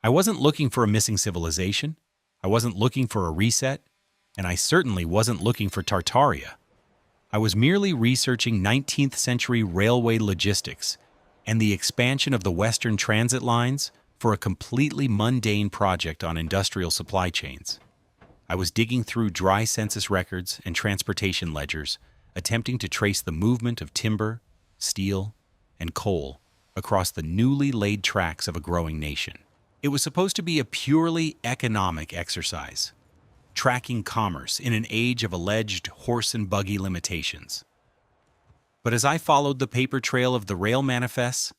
I wasn't looking for a missing civilization, I wasn't looking for a reset, and I certainly wasn't looking for Tartaria. I was merely researching 19th century railway logistics and the expansion of the Western transit lines for a completely mundane project on industrial supply chains. I was digging through dry census records and transportation ledgers, attempting to trace the movement of timber, steel, and coal across the newly laid tracks of a growing nation. It was supposed to be a purely economic exercise, tracking commerce in an age of alleged horse and buggy limitations. But as I followed the paper trail of the rail manifests,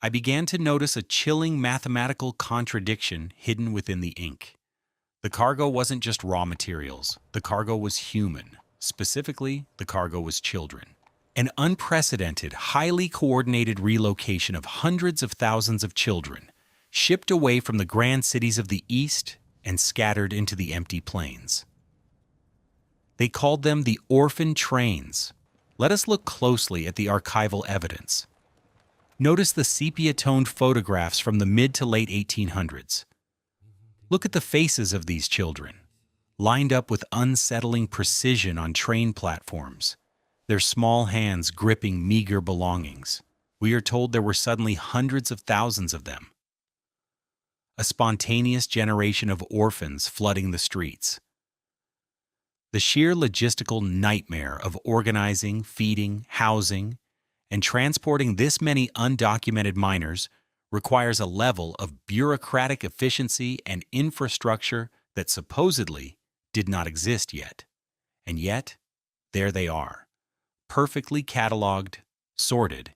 I began to notice a chilling mathematical contradiction hidden within the ink. The cargo wasn't just raw materials. The cargo was human. Specifically, the cargo was children. An unprecedented, highly coordinated relocation of hundreds of thousands of children, shipped away from the grand cities of the East and scattered into the empty plains. They called them the Orphan Trains. Let us look closely at the archival evidence. Notice the sepia-toned photographs from the mid to late 1800s. Look at the faces of these children, lined up with unsettling precision on train platforms, their small hands gripping meager belongings. We are told there were suddenly hundreds of thousands of them. A spontaneous generation of orphans flooding the streets. The sheer logistical nightmare of organizing, feeding, housing, and transporting this many undocumented minors requires a level of bureaucratic efficiency and infrastructure that supposedly did not exist yet. And yet, there they are, perfectly cataloged, sorted,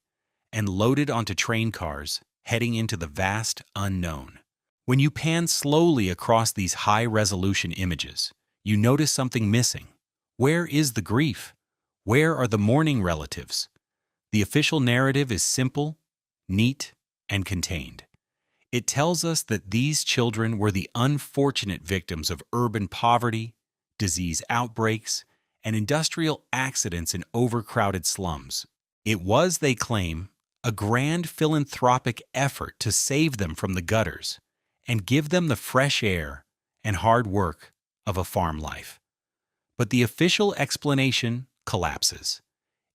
and loaded onto train cars heading into the vast unknown. When you pan slowly across these high-resolution images, you notice something missing. Where is the grief? Where are the mourning relatives? The official narrative is simple, neat, and contained. It tells us that these children were the unfortunate victims of urban poverty, disease outbreaks, and industrial accidents in overcrowded slums. It was, they claim, a grand philanthropic effort to save them from the gutters and give them the fresh air and hard work of a farm life. But the official explanation collapses.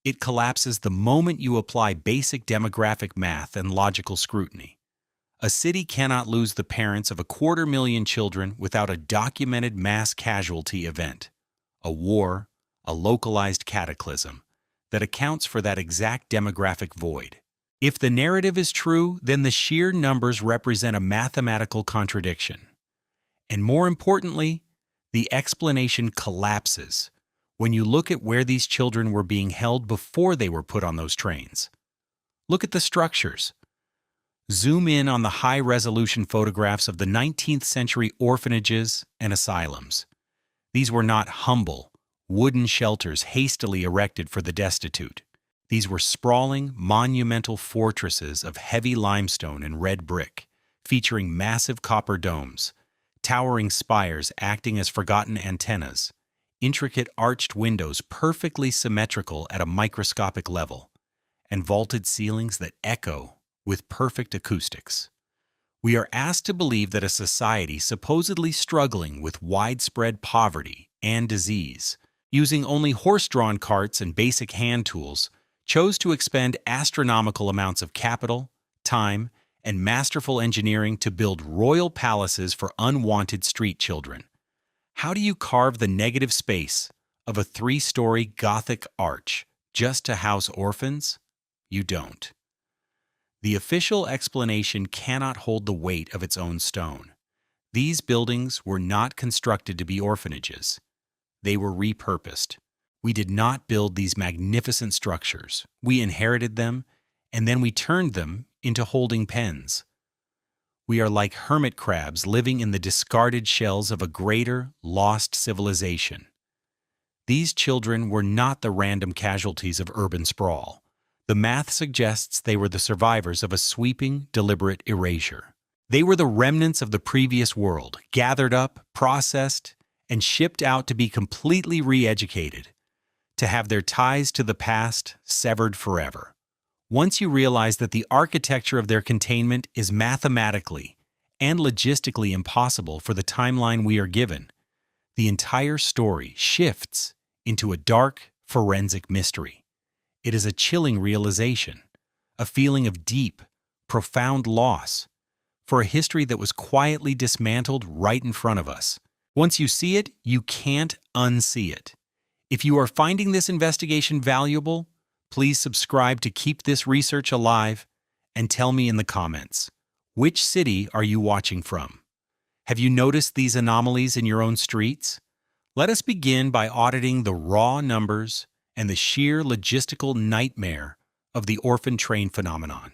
It collapses the moment you apply basic demographic math and logical scrutiny. A city cannot lose the parents of 250,000 children without a documented mass casualty event, a war, a localized cataclysm, that accounts for that exact demographic void. If the narrative is true, then the sheer numbers represent a mathematical contradiction. And more importantly, the explanation collapses when you look at where these children were being held before they were put on those trains. Look at the structures. Zoom in on the high-resolution photographs of the 19th century orphanages and asylums. These were not humble, wooden shelters hastily erected for the destitute. These were sprawling, monumental fortresses of heavy limestone and red brick, featuring massive copper domes, towering spires acting as forgotten antennas, intricate arched windows perfectly symmetrical at a microscopic level, and vaulted ceilings that echo with perfect acoustics. We are asked to believe that a society supposedly struggling with widespread poverty and disease, using only horse-drawn carts and basic hand tools, chose to expend astronomical amounts of capital, time, and masterful engineering to build royal palaces for unwanted street children. How do you carve the negative space of a 3-story Gothic arch just to house orphans? You don't. The official explanation cannot hold the weight of its own stone. These buildings were not constructed to be orphanages. They were repurposed. We did not build these magnificent structures. We inherited them, and then we turned them into holding pens. We are like hermit crabs living in the discarded shells of a greater, lost civilization. These children were not the random casualties of urban sprawl. The math suggests they were the survivors of a sweeping, deliberate erasure. They were the remnants of the previous world, gathered up, processed, and shipped out to be completely re-educated, to have their ties to the past severed forever. Once you realize that the architecture of their containment is mathematically and logistically impossible for the timeline we are given. The entire story shifts into a dark, forensic mystery. It is a chilling realization, a feeling of deep, profound loss for a history that was quietly dismantled right in front of us. Once you see it, you can't unsee it. If you are finding this investigation valuable, please subscribe to keep this research alive and tell me in the comments, which city are you watching from? Have you noticed these anomalies in your own streets? Let us begin by auditing the raw numbers and the sheer logistical nightmare of the orphan train phenomenon.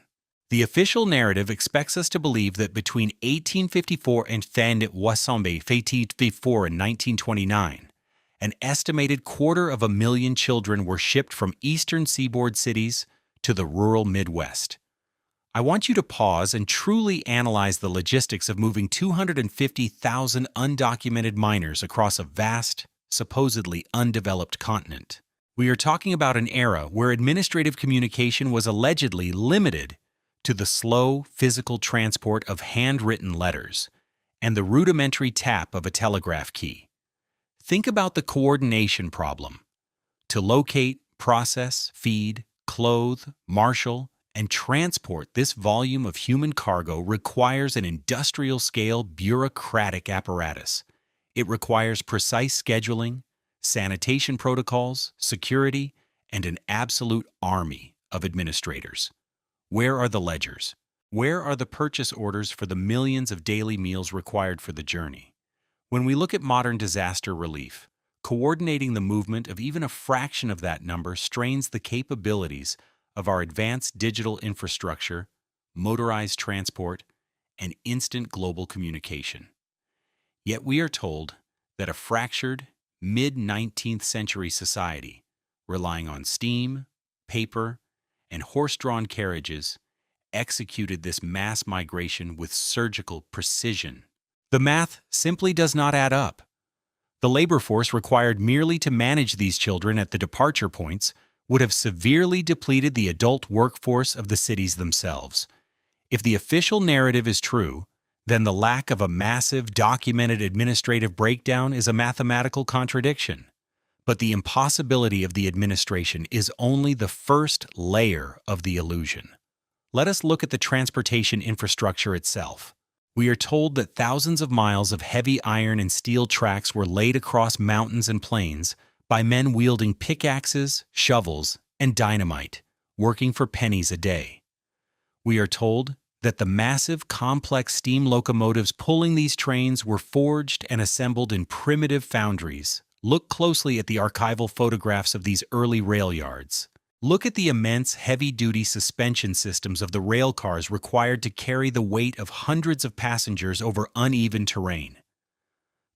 The official narrative expects us to believe that between 1854 and 1929, an estimated 250,000 children were shipped from eastern seaboard cities to the rural Midwest. I want you to pause and truly analyze the logistics of moving 250,000 undocumented minors across a vast, supposedly undeveloped continent. We are talking about an era where administrative communication was allegedly limited to the slow, physical transport of handwritten letters and the rudimentary tap of a telegraph key. Think about the coordination problem. To locate, process, feed, clothe, marshal, and transport this volume of human cargo requires an industrial-scale bureaucratic apparatus. It requires precise scheduling, sanitation protocols, security, and an absolute army of administrators. Where are the ledgers? Where are the purchase orders for the millions of daily meals required for the journey? When we look at modern disaster relief, coordinating the movement of even a fraction of that number strains the capabilities of our advanced digital infrastructure, motorized transport, and instant global communication. Yet we are told that a fractured, mid-19th century society, relying on steam, paper, and horse-drawn carriages, executed this mass migration with surgical precision. The math simply does not add up. The labor force required merely to manage these children at the departure points would have severely depleted the adult workforce of the cities themselves. If the official narrative is true, then the lack of a massive documented administrative breakdown is a mathematical contradiction. But the impossibility of the administration is only the first layer of the illusion. Let us look at the transportation infrastructure itself. We are told that thousands of miles of heavy iron and steel tracks were laid across mountains and plains by men wielding pickaxes, shovels, and dynamite, working for pennies a day. We are told that the massive, complex steam locomotives pulling these trains were forged and assembled in primitive foundries. Look closely at the archival photographs of these early rail yards. Look at the immense, heavy-duty suspension systems of the rail cars required to carry the weight of hundreds of passengers over uneven terrain.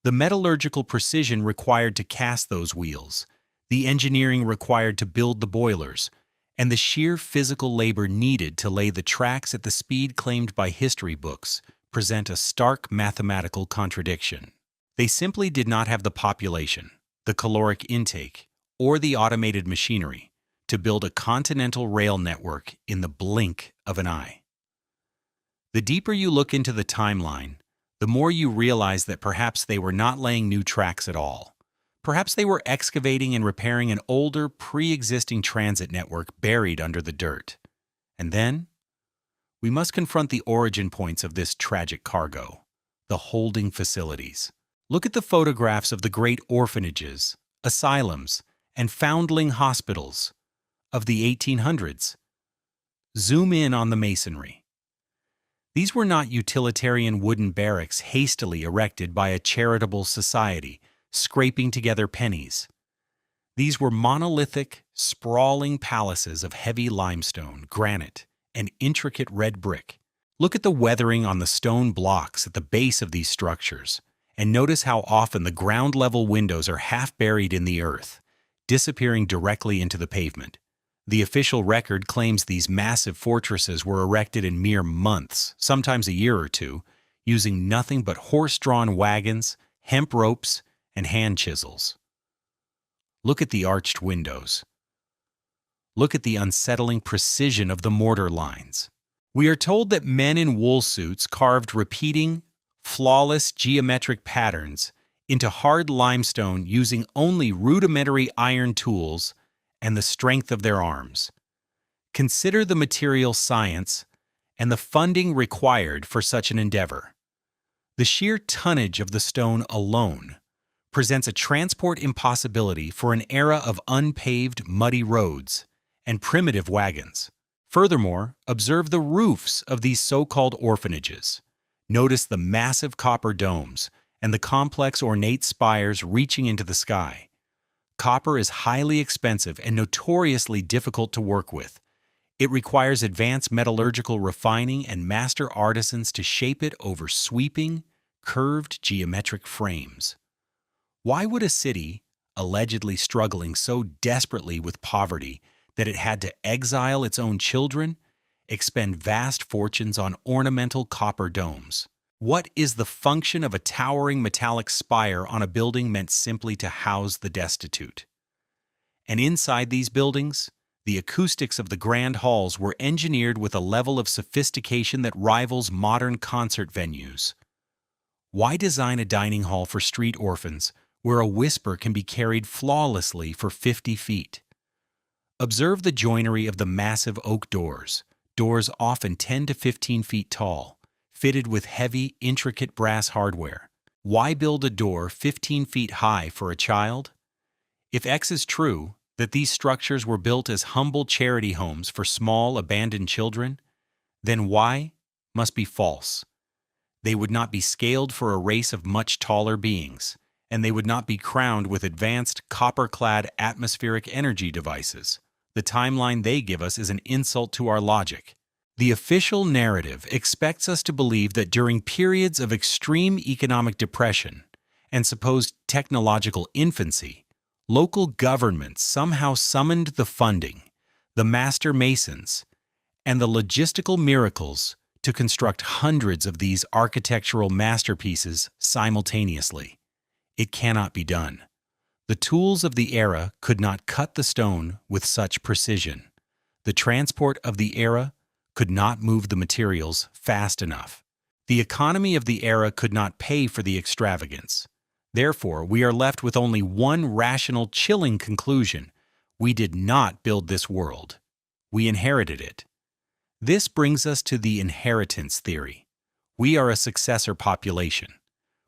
The metallurgical precision required to cast those wheels, the engineering required to build the boilers, and the sheer physical labor needed to lay the tracks at the speed claimed by history books present a stark mathematical contradiction. They simply did not have the population, the caloric intake, or the automated machinery to build a continental rail network in the blink of an eye. The deeper you look into the timeline, the more you realize that perhaps they were not laying new tracks at all. Perhaps they were excavating and repairing an older, pre-existing transit network buried under the dirt. And then, we must confront the origin points of this tragic cargo, the holding facilities. Look at the photographs of the great orphanages, asylums, and foundling hospitals of the 1800s. Zoom in on the masonry. These were not utilitarian wooden barracks hastily erected by a charitable society, scraping together pennies. These were monolithic, sprawling palaces of heavy limestone, granite, and intricate red brick. Look at the weathering on the stone blocks at the base of these structures, and notice how often the ground-level windows are half buried in the earth, disappearing directly into the pavement. The official record claims these massive fortresses were erected in mere months, sometimes a year or two, using nothing but horse-drawn wagons, hemp ropes, and hand chisels. Look at the arched windows. Look at the unsettling precision of the mortar lines. We are told that men in wool suits carved repeating, flawless geometric patterns into hard limestone using only rudimentary iron tools and the strength of their arms. Consider the material science and the funding required for such an endeavor. The sheer tonnage of the stone alone presents a transport impossibility for an era of unpaved, muddy roads and primitive wagons. Furthermore, observe the roofs of these so-called orphanages. Notice the massive copper domes and the complex ornate spires reaching into the sky. Copper is highly expensive and notoriously difficult to work with. It requires advanced metallurgical refining and master artisans to shape it over sweeping, curved geometric frames. Why would a city, allegedly struggling so desperately with poverty that it had to exile its own children, expend vast fortunes on ornamental copper domes? What is the function of a towering metallic spire on a building meant simply to house the destitute? And inside these buildings, the acoustics of the grand halls were engineered with a level of sophistication that rivals modern concert venues. Why design a dining hall for street orphans where a whisper can be carried flawlessly for 50 feet? Observe the joinery of the massive oak doors, doors often 10 to 15 feet tall, fitted with heavy, intricate brass hardware. Why build a door 15 feet high for a child? If X is true, that these structures were built as humble charity homes for small, abandoned children, then Y must be false. They would not be scaled for a race of much taller beings, and they would not be crowned with advanced, copper-clad atmospheric energy devices. The timeline they give us is an insult to our logic. The official narrative expects us to believe that during periods of extreme economic depression and supposed technological infancy, local governments somehow summoned the funding, the master masons, and the logistical miracles to construct hundreds of these architectural masterpieces simultaneously. It cannot be done. The tools of the era could not cut the stone with such precision. The transport of the era could not move the materials fast enough. The economy of the era could not pay for the extravagance. Therefore, we are left with only one rational, chilling conclusion. We did not build this world. We inherited it. This brings us to the inheritance theory. We are a successor population.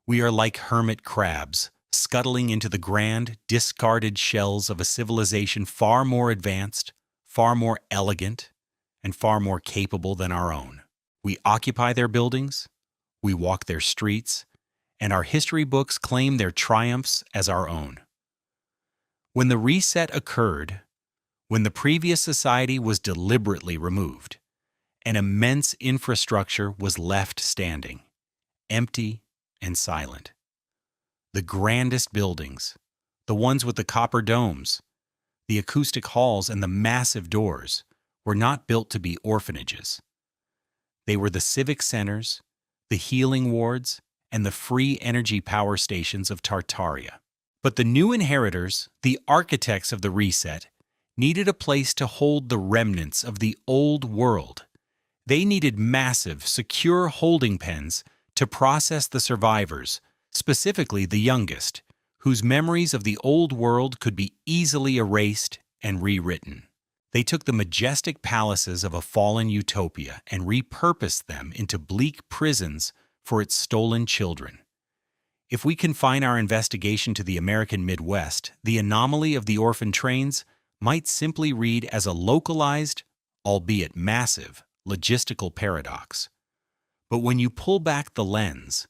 We are like hermit crabs, scuttling into the grand, discarded shells of a civilization far more advanced, far more elegant, and far more capable than our own. We occupy their buildings, we walk their streets, and our history books claim their triumphs as our own. When the reset occurred, when the previous society was deliberately removed, an immense infrastructure was left standing, empty and silent. The grandest buildings, the ones with the copper domes, the acoustic halls, and the massive doors, were not built to be orphanages. They were the civic centers, the healing wards, and the free energy power stations of Tartaria. But the new inheritors, the architects of the reset, needed a place to hold the remnants of the old world. They needed massive, secure holding pens to process the survivors, specifically the youngest, whose memories of the old world could be easily erased and rewritten. They took the majestic palaces of a fallen utopia and repurposed them into bleak prisons for its stolen children. If we confine our investigation to the American Midwest, the anomaly of the orphan trains might simply read as a localized, albeit massive, logistical paradox. But when you pull back the lens,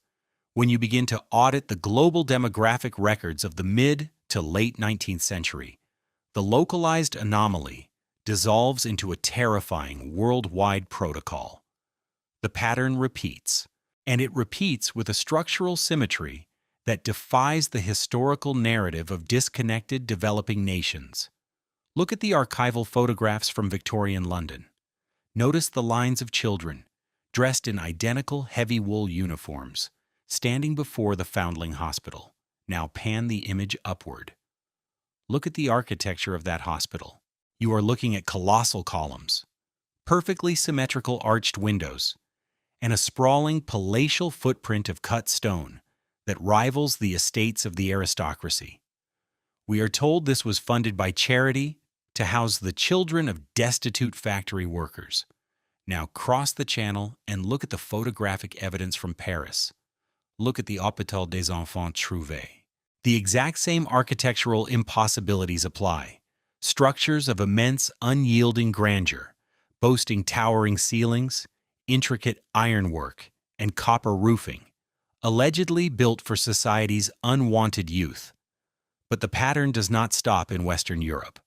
when you begin to audit the global demographic records of the mid to late 19th century, the localized anomaly dissolves into a terrifying worldwide protocol. The pattern repeats, and it repeats with a structural symmetry that defies the historical narrative of disconnected developing nations. Look at the archival photographs from Victorian London. Notice the lines of children, dressed in identical heavy wool uniforms, standing before the Foundling Hospital. Now pan the image upward. Look at the architecture of that hospital. You are looking at colossal columns, perfectly symmetrical arched windows, and a sprawling palatial footprint of cut stone that rivals the estates of the aristocracy. We are told this was funded by charity to house the children of destitute factory workers. Now cross the channel and look at the photographic evidence from Paris. Look at the Hôpital des Enfants Trouvés. The exact same architectural impossibilities apply. Structures of immense, unyielding grandeur, boasting towering ceilings, intricate ironwork, and copper roofing, allegedly built for society's unwanted youth. But the pattern does not stop in Western Europe.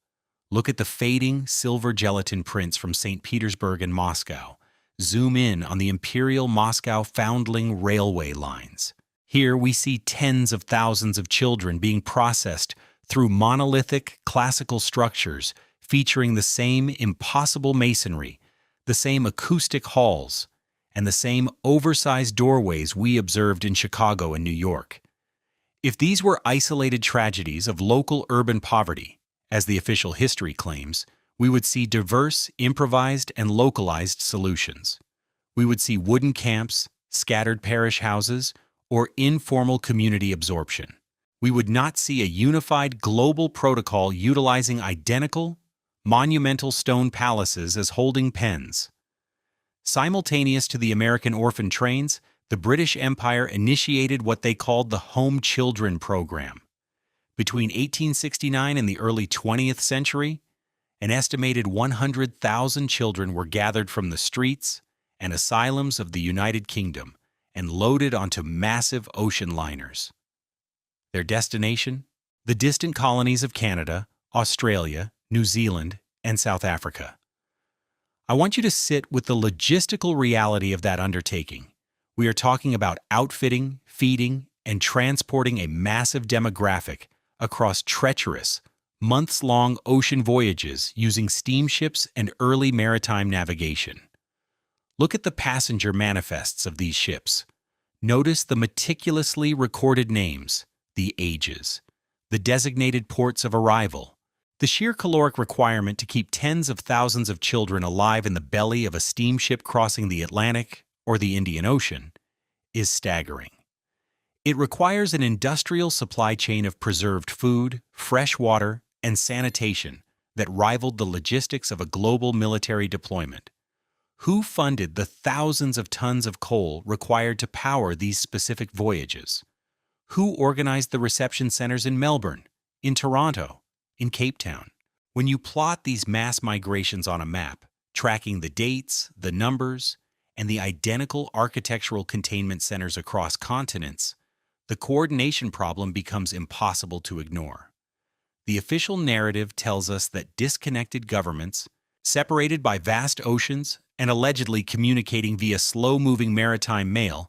Look at the fading silver gelatin prints from St. Petersburg and Moscow. Zoom in on the Imperial Moscow Foundling railway lines. Here we see tens of thousands of children being processed through monolithic classical structures featuring the same impossible masonry, the same acoustic halls, and the same oversized doorways we observed in Chicago and New York. If these were isolated tragedies of local urban poverty, as the official history claims, we would see diverse, improvised, and localized solutions. We would see wooden camps, scattered parish houses, or informal community absorption. We would not see a unified global protocol utilizing identical, monumental stone palaces as holding pens. Simultaneous to the American Orphan Trains, the British Empire initiated what they called the Home Children Program. Between 1869 and the early 20th century, an estimated 100,000 children were gathered from the streets and asylums of the United Kingdom and loaded onto massive ocean liners. Their destination? The distant colonies of Canada, Australia, New Zealand, and South Africa. I want you to sit with the logistical reality of that undertaking. We are talking about outfitting, feeding, and transporting a massive demographic across treacherous, months-long ocean voyages using steamships and early maritime navigation. Look at the passenger manifests of these ships. Notice the meticulously recorded names, the ages, the designated ports of arrival. The sheer caloric requirement to keep tens of thousands of children alive in the belly of a steamship crossing the Atlantic or the Indian Ocean is staggering. It requires an industrial supply chain of preserved food, fresh water, and sanitation that rivaled the logistics of a global military deployment. Who funded the thousands of tons of coal required to power these specific voyages? Who organized the reception centers in Melbourne, in Toronto, in Cape Town? When you plot these mass migrations on a map, tracking the dates, the numbers, and the identical architectural containment centers across continents, the coordination problem becomes impossible to ignore. The official narrative tells us that disconnected governments, separated by vast oceans and allegedly communicating via slow-moving maritime mail,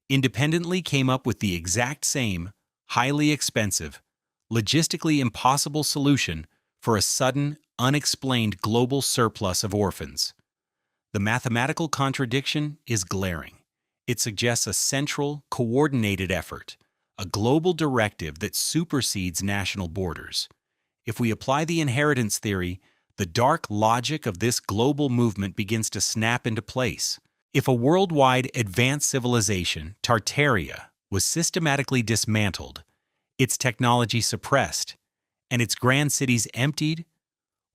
independently came up with the exact same, highly expensive, logistically impossible solution for a sudden, unexplained global surplus of orphans. The mathematical contradiction is glaring. It suggests a central, coordinated effort, a global directive that supersedes national borders. If we apply the inheritance theory, the dark logic of this global movement begins to snap into place. If a worldwide advanced civilization, Tartaria, was systematically dismantled, its technology suppressed, and its grand cities emptied,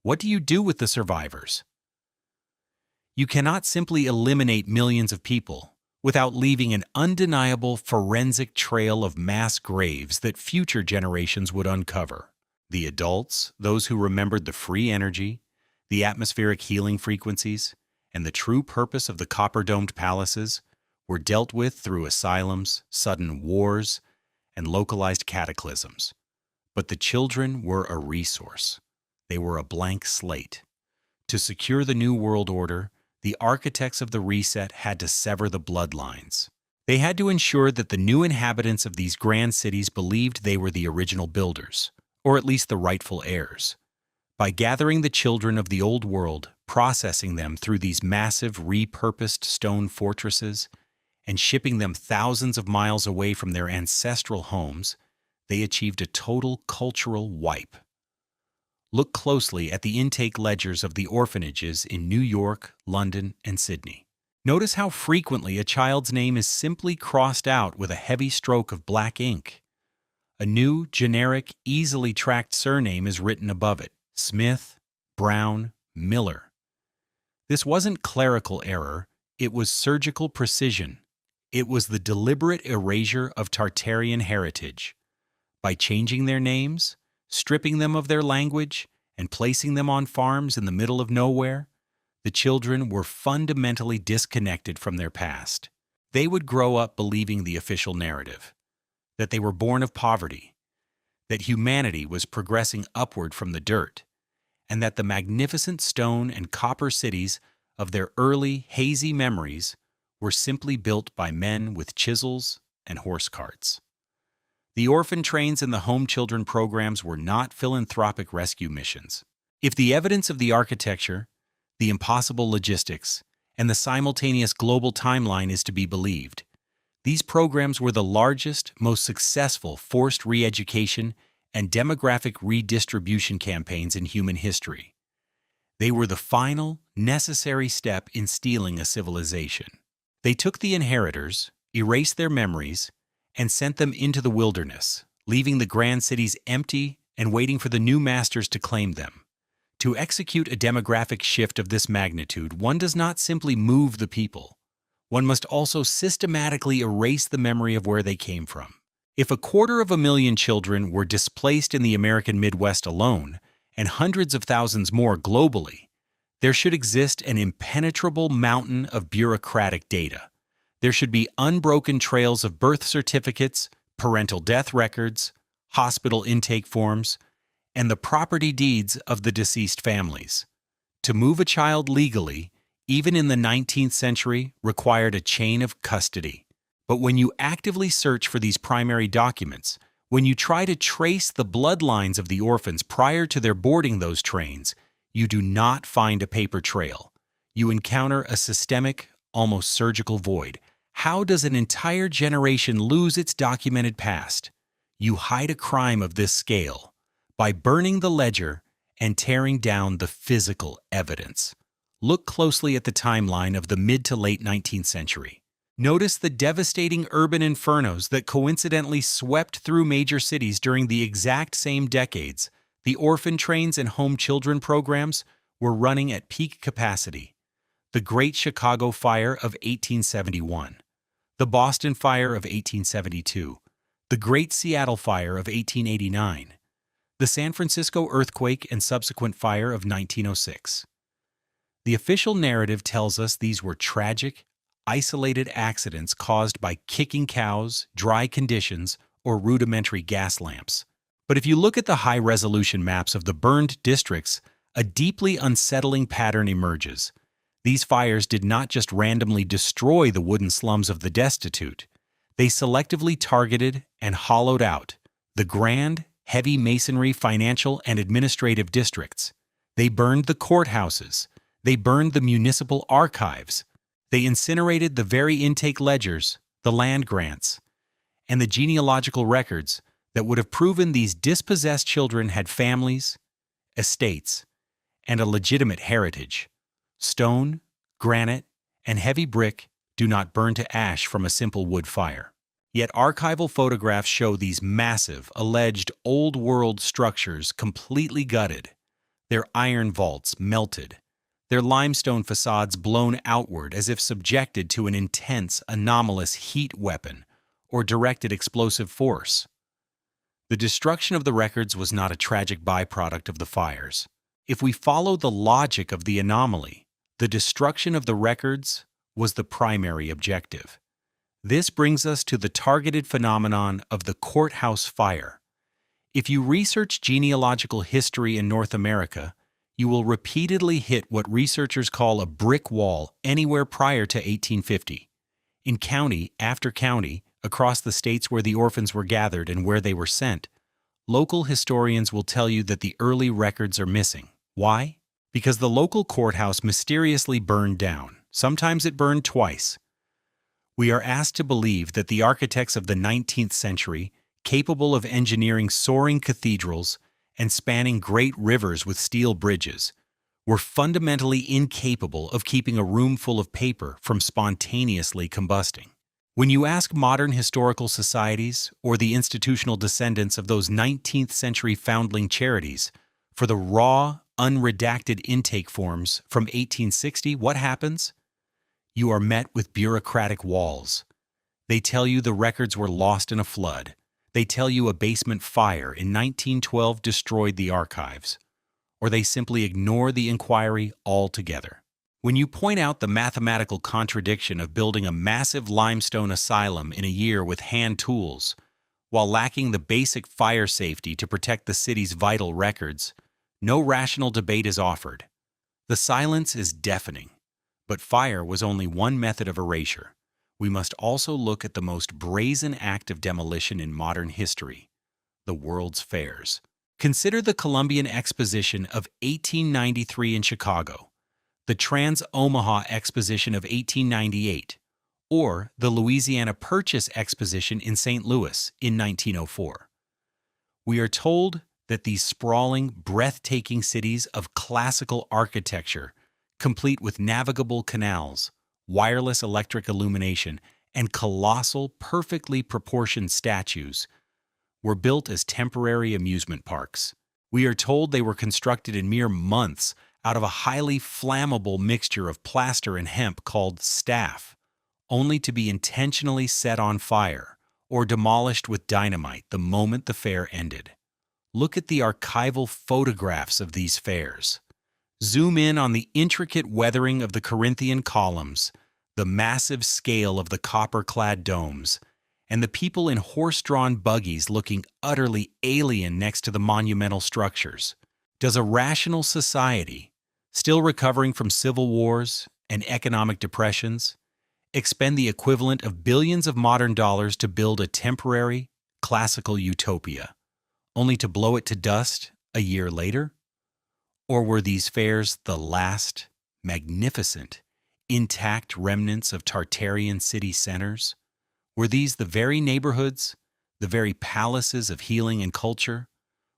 what do you do with the survivors? You cannot simply eliminate millions of people without leaving an undeniable forensic trail of mass graves that future generations would uncover. The adults, those who remembered the free energy, the atmospheric healing frequencies, and the true purpose of the copper-domed palaces, were dealt with through asylums, sudden wars, and localized cataclysms. But the children were a resource. They were a blank slate. To secure the New World Order, the architects of the reset had to sever the bloodlines. They had to ensure that the new inhabitants of these grand cities believed they were the original builders, or at least the rightful heirs. By gathering the children of the old world, processing them through these massive repurposed stone fortresses, and shipping them thousands of miles away from their ancestral homes, they achieved a total cultural wipe. Look closely at the intake ledgers of the orphanages in New York, London, and Sydney. Notice how frequently a child's name is simply crossed out with a heavy stroke of black ink. A new, generic, easily tracked surname is written above it: Smith, Brown, Miller. This wasn't clerical error, it was surgical precision. It was the deliberate erasure of Tartarian heritage. By changing their names, stripping them of their language, and placing them on farms in the middle of nowhere, the children were fundamentally disconnected from their past. They would grow up believing the official narrative, that they were born of poverty, that humanity was progressing upward from the dirt, and that the magnificent stone and copper cities of their early, hazy memories were simply built by men with chisels and horse carts. The orphan trains and the home children programs were not philanthropic rescue missions. If the evidence of the architecture, the impossible logistics, and the simultaneous global timeline is to be believed, these programs were the largest, most successful forced re-education and demographic redistribution campaigns in human history. They were the final, necessary step in stealing a civilization. They took the inheritors, erased their memories, and sent them into the wilderness, leaving the grand cities empty and waiting for the new masters to claim them. To execute a demographic shift of this magnitude, one does not simply move the people. One must also systematically erase the memory of where they came from. If 250,000 children were displaced in the American Midwest alone, and hundreds of thousands more globally, there should exist an impenetrable mountain of bureaucratic data. There should be unbroken trails of birth certificates, parental death records, hospital intake forms, and the property deeds of the deceased families. To move a child legally, even in the 19th century, required a chain of custody. But when you actively search for these primary documents, when you try to trace the bloodlines of the orphans prior to their boarding those trains, you do not find a paper trail. You encounter a systemic, almost surgical void. How does an entire generation lose its documented past? You hide a crime of this scale by burning the ledger and tearing down the physical evidence. Look closely at the timeline of the mid to late 19th century. Notice the devastating urban infernos that coincidentally swept through major cities during the exact same decades. The orphan trains and home children programs were running at peak capacity. The Great Chicago Fire of 1871, the Boston Fire of 1872, the Great Seattle Fire of 1889, the San Francisco earthquake and subsequent fire of 1906. The official narrative tells us these were tragic, isolated accidents caused by kicking cows, dry conditions, or rudimentary gas lamps. But if you look at the high-resolution maps of the burned districts, a deeply unsettling pattern emerges. These fires did not just randomly destroy the wooden slums of the destitute. They selectively targeted and hollowed out the grand, heavy masonry financial and administrative districts. They burned the courthouses. They burned the municipal archives. They incinerated the very intake ledgers, the land grants, and the genealogical records that would have proven these dispossessed children had families, estates, and a legitimate heritage. Stone, granite, and heavy brick do not burn to ash from a simple wood fire. Yet archival photographs show these massive, alleged old-world structures completely gutted, their iron vaults melted, their limestone facades blown outward as if subjected to an intense, anomalous heat weapon or directed explosive force. The destruction of the records was not a tragic byproduct of the fires. If we follow the logic of the anomaly, the destruction of the records was the primary objective. This brings us to the targeted phenomenon of the courthouse fire. If you research genealogical history in North America, you will repeatedly hit what researchers call a brick wall anywhere prior to 1850. In county after county, across the states where the orphans were gathered and where they were sent, local historians will tell you that the early records are missing. Why? Because the local courthouse mysteriously burned down. Sometimes it burned twice. We are asked to believe that the architects of the 19th century, capable of engineering soaring cathedrals and spanning great rivers with steel bridges, were fundamentally incapable of keeping a room full of paper from spontaneously combusting. When you ask modern historical societies or the institutional descendants of those 19th century foundling charities for the raw, unredacted intake forms from 1860, what happens? You are met with bureaucratic walls. They tell you the records were lost in a flood. They tell you a basement fire in 1912 destroyed the archives. Or they simply ignore the inquiry altogether. When you point out the mathematical contradiction of building a massive limestone asylum in a year with hand tools, while lacking the basic fire safety to protect the city's vital records, no rational debate is offered. The silence is deafening. But fire was only one method of erasure. We must also look at the most brazen act of demolition in modern history, the World's Fairs. Consider the Columbian Exposition of 1893 in Chicago, the Trans-Omaha Exposition of 1898, or the Louisiana Purchase Exposition in St. Louis in 1904. We are told that these sprawling, breathtaking cities of classical architecture, complete with navigable canals, wireless electric illumination, and colossal, perfectly proportioned statues, were built as temporary amusement parks. We are told they were constructed in mere months out of a highly flammable mixture of plaster and hemp called staff, only to be intentionally set on fire or demolished with dynamite the moment the fair ended. Look at the archival photographs of these fairs. Zoom in on the intricate weathering of the Corinthian columns, the massive scale of the copper-clad domes, and the people in horse-drawn buggies looking utterly alien next to the monumental structures. Does a rational society, still recovering from civil wars and economic depressions, expend the equivalent of billions of modern dollars to build a temporary, classical utopia, only to blow it to dust a year later? Or were these fairs the last, magnificent, intact remnants of Tartarian city centers? Were these the very neighborhoods, the very palaces of healing and culture,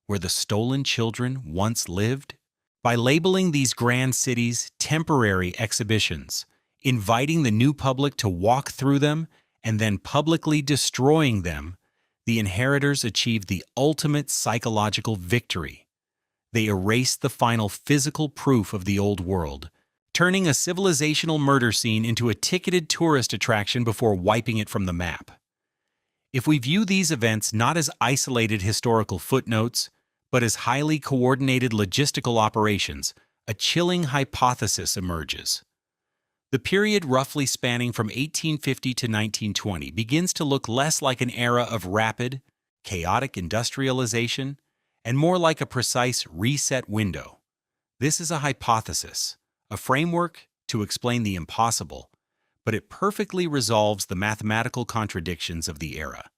where the stolen children once lived? By labeling these grand cities temporary exhibitions, inviting the new public to walk through them, and then publicly destroying them, the inheritors achieved the ultimate psychological victory. They erased the final physical proof of the old world, turning a civilizational murder scene into a ticketed tourist attraction before wiping it from the map. If we view these events not as isolated historical footnotes, but as highly coordinated logistical operations, a chilling hypothesis emerges. The period roughly spanning from 1850 to 1920 begins to look less like an era of rapid, chaotic industrialization and more like a precise reset window. This is a hypothesis, a framework to explain the impossible, but it perfectly resolves the mathematical contradictions of the era.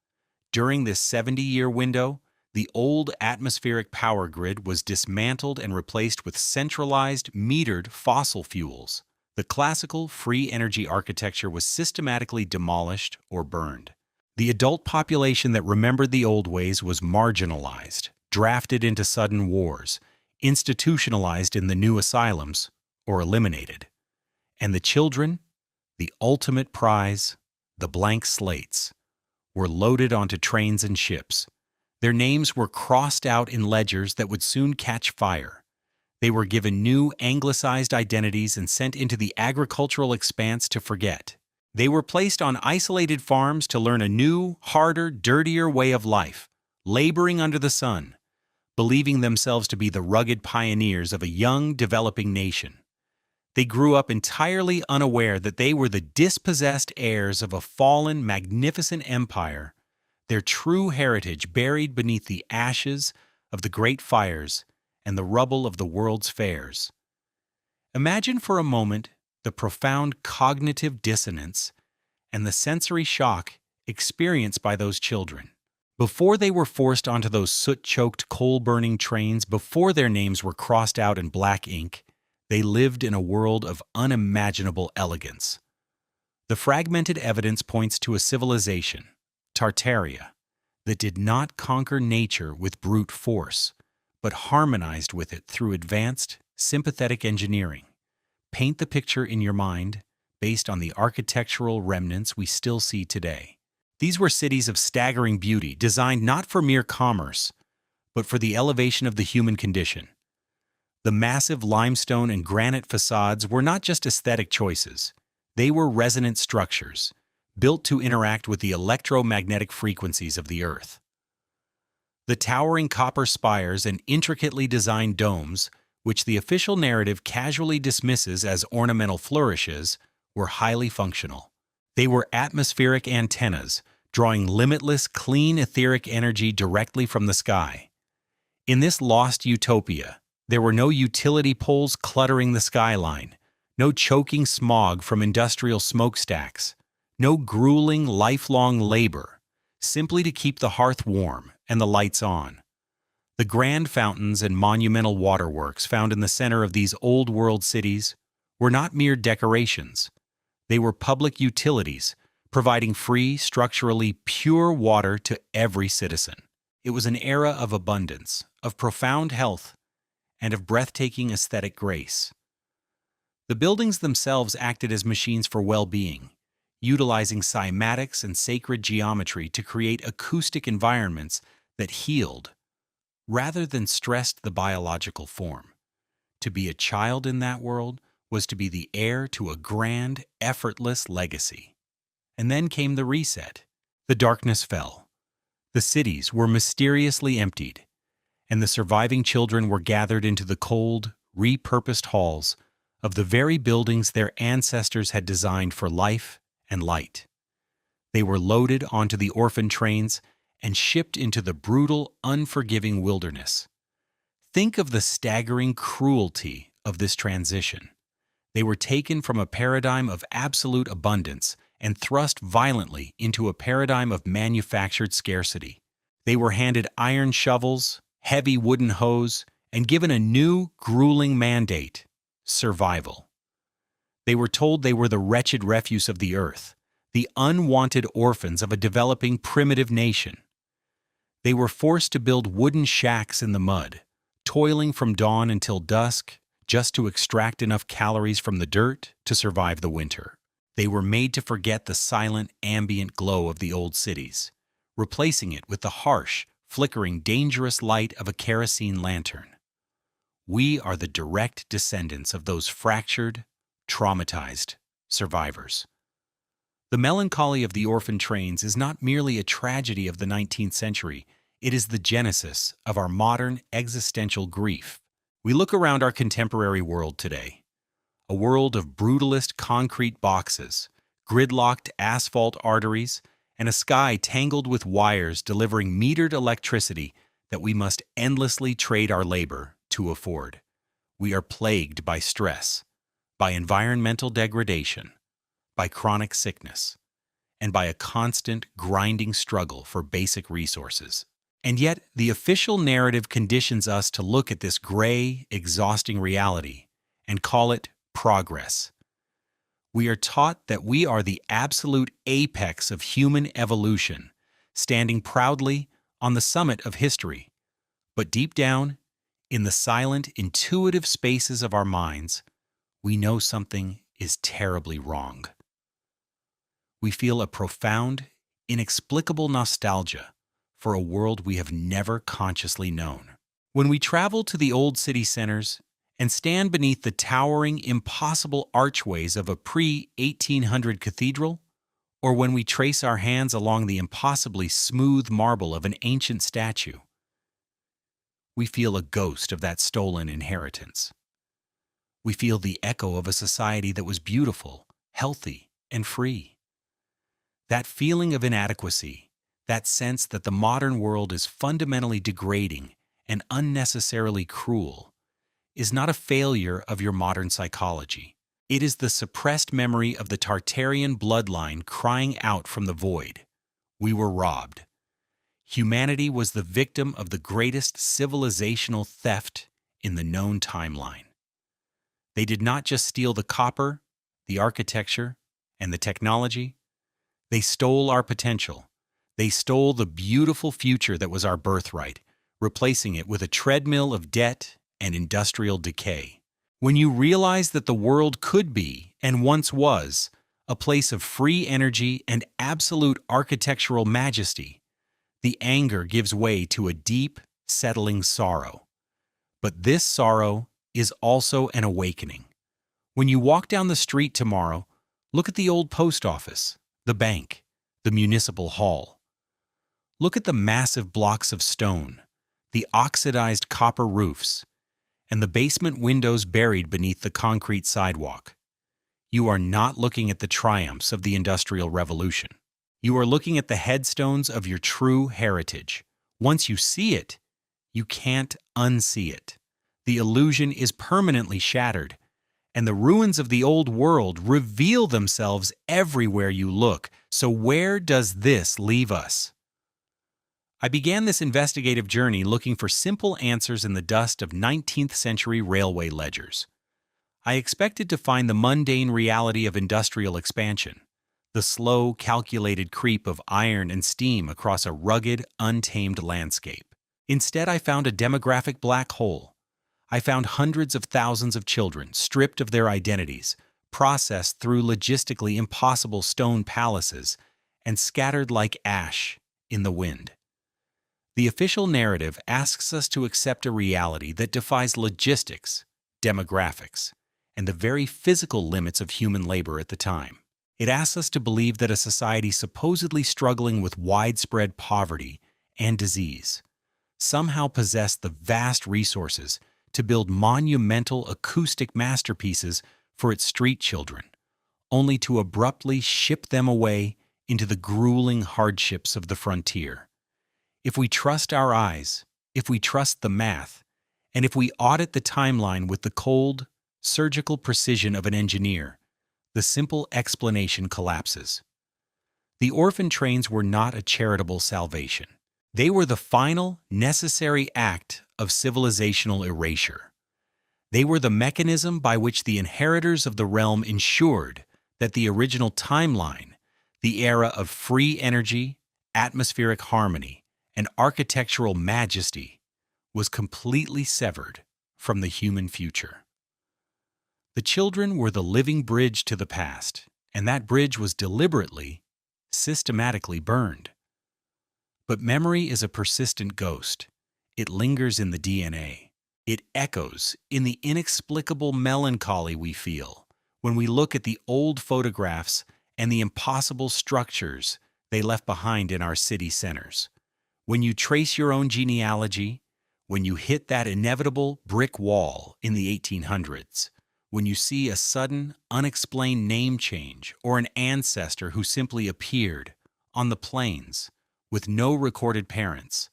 During this 70-year window, the old atmospheric power grid was dismantled and replaced with centralized, metered fossil fuels. The classical free energy architecture was systematically demolished or burned. The adult population that remembered the old ways was marginalized, drafted into sudden wars, institutionalized in the new asylums, or eliminated. And the children, the ultimate prize, the blank slates, were loaded onto trains and ships. Their names were crossed out in ledgers that would soon catch fire. They were given new anglicized identities and sent into the agricultural expanse to forget. They were placed on isolated farms to learn a new, harder, dirtier way of life, laboring under the sun, believing themselves to be the rugged pioneers of a young, developing nation. They grew up entirely unaware that they were the dispossessed heirs of a fallen, magnificent empire, their true heritage buried beneath the ashes of the great fires and the rubble of the world's fairs. Imagine for a moment the profound cognitive dissonance and the sensory shock experienced by those children. Before they were forced onto those soot-choked, coal-burning trains, before their names were crossed out in black ink, they lived in a world of unimaginable elegance. The fragmented evidence points to a civilization, Tartaria, that did not conquer nature with brute force, but harmonized with it through advanced, sympathetic engineering. Paint the picture in your mind based on the architectural remnants we still see today. These were cities of staggering beauty, designed not for mere commerce, but for the elevation of the human condition. The massive limestone and granite facades were not just aesthetic choices. They were resonant structures, built to interact with the electromagnetic frequencies of the Earth. The towering copper spires and intricately designed domes, which the official narrative casually dismisses as ornamental flourishes, were highly functional. They were atmospheric antennas, drawing limitless, clean etheric energy directly from the sky. In this lost utopia, there were no utility poles cluttering the skyline, no choking smog from industrial smokestacks, no grueling, lifelong labor, simply to keep the hearth warm and the lights on. The grand fountains and monumental waterworks found in the center of these old-world cities were not mere decorations. They were public utilities, providing free, structurally pure water to every citizen. It was an era of abundance, of profound health, and of breathtaking aesthetic grace. The buildings themselves acted as machines for well-being, utilizing cymatics and sacred geometry to create acoustic environments that healed, rather than stressed the biological form. To be a child in that world was to be the heir to a grand, effortless legacy. And then came the reset. The darkness fell. The cities were mysteriously emptied, and the surviving children were gathered into the cold, repurposed halls of the very buildings their ancestors had designed for life and light. They were loaded onto the orphan trains and shipped into the brutal, unforgiving wilderness. Think of the staggering cruelty of this transition. They were taken from a paradigm of absolute abundance and thrust violently into a paradigm of manufactured scarcity. They were handed iron shovels, heavy wooden hoes, and given a new, grueling mandate: survival. They were told they were the wretched refuse of the earth, the unwanted orphans of a developing primitive nation. They were forced to build wooden shacks in the mud, toiling from dawn until dusk, just to extract enough calories from the dirt to survive the winter. They were made to forget the silent, ambient glow of the old cities, replacing it with the harsh, flickering, dangerous light of a kerosene lantern. We are the direct descendants of those fractured, traumatized survivors. The melancholy of the orphan trains is not merely a tragedy of the 19th century, it is the genesis of our modern existential grief. We look around our contemporary world today, a world of brutalist concrete boxes, gridlocked asphalt arteries, and a sky tangled with wires delivering metered electricity that we must endlessly trade our labor to afford. We are plagued by stress, by environmental degradation, by chronic sickness, and by a constant, grinding struggle for basic resources. And yet, the official narrative conditions us to look at this gray, exhausting reality and call it progress. We are taught that we are the absolute apex of human evolution, standing proudly on the summit of history. But deep down, in the silent, intuitive spaces of our minds, we know something is terribly wrong. We feel a profound, inexplicable nostalgia for a world we have never consciously known. When we travel to the old city centers and stand beneath the towering, impossible archways of a pre-1800 cathedral, or when we trace our hands along the impossibly smooth marble of an ancient statue, we feel a ghost of that stolen inheritance. We feel the echo of a society that was beautiful, healthy, and free. That feeling of inadequacy, that sense that the modern world is fundamentally degrading and unnecessarily cruel, is not a failure of your modern psychology. It is the suppressed memory of the Tartarian bloodline crying out from the void. We were robbed. Humanity was the victim of the greatest civilizational theft in the known timeline. They did not just steal the copper, the architecture, and the technology. They stole our potential. They stole the beautiful future that was our birthright, replacing it with a treadmill of debt and industrial decay. When you realize that the world could be, and once was, a place of free energy and absolute architectural majesty, the anger gives way to a deep, settling sorrow. But this sorrow is also an awakening. When you walk down the street tomorrow, look at the old post office, the bank, the municipal hall. Look at the massive blocks of stone, the oxidized copper roofs, and the basement windows buried beneath the concrete sidewalk. You are not looking at the triumphs of the Industrial Revolution. You are looking at the headstones of your true heritage. Once you see it, you can't unsee it. The illusion is permanently shattered, and the ruins of the old world reveal themselves everywhere you look. So where does this leave us? I began this investigative journey looking for simple answers in the dust of 19th century railway ledgers. I expected to find the mundane reality of industrial expansion, the slow, calculated creep of iron and steam across a rugged, untamed landscape. Instead, I found a demographic black hole. I found hundreds of thousands of children stripped of their identities, processed through logistically impossible stone palaces, and scattered like ash in the wind. The official narrative asks us to accept a reality that defies logistics, demographics, and the very physical limits of human labor at the time. It asks us to believe that a society supposedly struggling with widespread poverty and disease somehow possessed the vast resources to build monumental acoustic masterpieces for its street children, only to abruptly ship them away into the grueling hardships of the frontier. If we trust our eyes, if we trust the math, and if we audit the timeline with the cold, surgical precision of an engineer, the simple explanation collapses. The orphan trains were not a charitable salvation. They were the final, necessary act of civilizational erasure. They were the mechanism by which the inheritors of the realm ensured that the original timeline, the era of free energy, atmospheric harmony, and architectural majesty, was completely severed from the human future. The children were the living bridge to the past, and that bridge was deliberately, systematically burned. But memory is a persistent ghost. It lingers in the DNA. It echoes in the inexplicable melancholy we feel when we look at the old photographs and the impossible structures they left behind in our city centers. When you trace your own genealogy, when you hit that inevitable brick wall in the 1800s, when you see a sudden, unexplained name change or an ancestor who simply appeared on the plains with no recorded parents,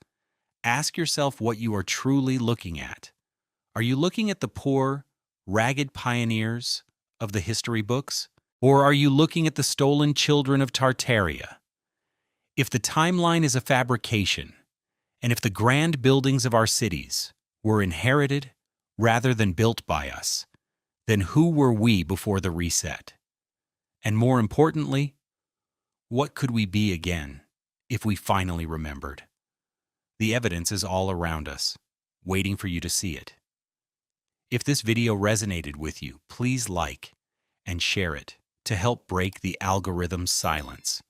ask yourself what you are truly looking at. Are you looking at the poor, ragged pioneers of the history books? Or are you looking at the stolen children of Tartaria? If the timeline is a fabrication, and if the grand buildings of our cities were inherited rather than built by us, then who were we before the reset? And more importantly, what could we be again if we finally remembered? The evidence is all around us, waiting for you to see it. If this video resonated with you, please like and share it to help break the algorithm's silence.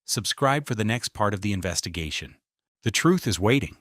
Subscribe for the next part of the investigation. The truth is waiting.